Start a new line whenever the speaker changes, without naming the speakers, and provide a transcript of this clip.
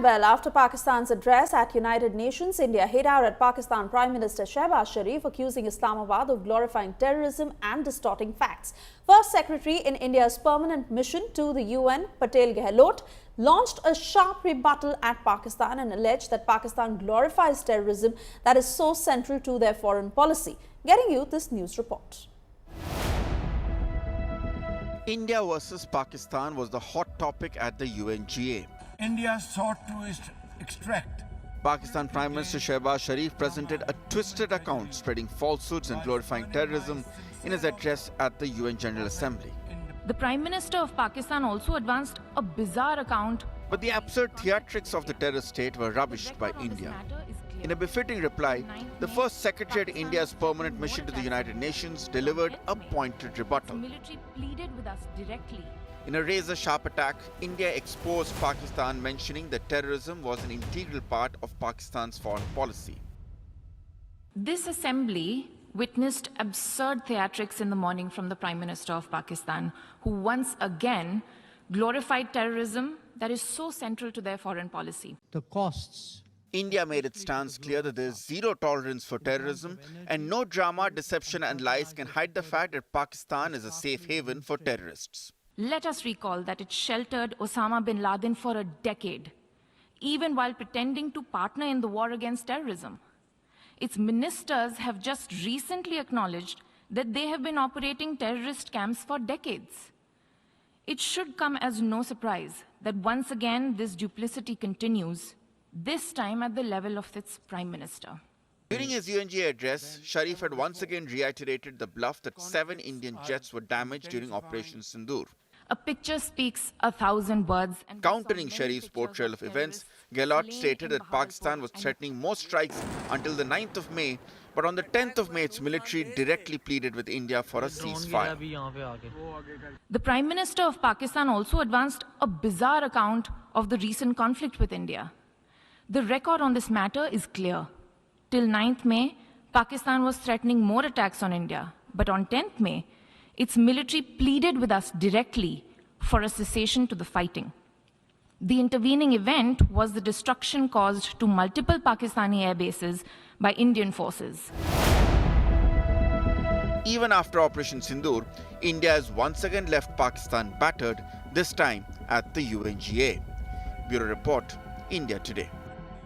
Well, after Pakistan's address at United Nations, India hit out at Pakistan Prime Minister Shehbaz Sharif, accusing Islamabad of glorifying terrorism and distorting facts. First Secretary in India's permanent mission to the UN, Patel Gehlot, launched a sharp rebuttal at Pakistan and alleged that Pakistan glorifies terrorism that is so central to their foreign policy. Getting you this news report.
India versus Pakistan was the hot topic at the UNGA.
India sought to extract.
Pakistan Prime Minister Shehbaz Sharif presented a twisted account spreading falsehoods and glorifying terrorism in his address at the UN General Assembly.
The Prime Minister of Pakistan also advanced a bizarre account.
But the absurd theatrics of the terror state were rubbished by India. In a befitting reply, the First Secretary at India's permanent mission to the United Nations delivered a pointed rebuttal.
The military pleaded with us directly.
In a razor-sharp attack, India exposed Pakistan, mentioning that terrorism was an integral part of Pakistan's foreign policy.
This assembly witnessed absurd theatrics in the morning from the Prime Minister of Pakistan, who once again glorified terrorism that is so central to their foreign policy.
The costs.
India made its stance clear that there is zero tolerance for terrorism and no drama, deception and lies can hide the fact that Pakistan is a safe haven for terrorists.
Let us recall that it sheltered Osama bin Laden for a decade, even while pretending to partner in the war against terrorism. Its ministers have just recently acknowledged that they have been operating terrorist camps for decades. It should come as no surprise that once again this duplicity continues, this time at the level of its Prime Minister.
During his UNGA address, Sharif had once again reiterated the bluff that 7 Indian jets were damaged during Operation Sindoor.
A picture speaks 1,000 words. And
countering Sharif's portrayal of events, Gehlot stated that Pakistan was threatening more strikes until the 9th of May, but on the 10th of May, its military directly pleaded with India for a ceasefire.
The Prime Minister of Pakistan also advanced a bizarre account of the recent conflict with India. The record on this matter is clear. Till 9th May, Pakistan was threatening more attacks on India, but on 10th May, its military pleaded with us directly for a cessation to the fighting. The intervening event was the destruction caused to multiple Pakistani air bases by Indian forces.
Even after Operation Sindoor, India has once again left Pakistan battered, this time at the UNGA. Bureau Report, India Today.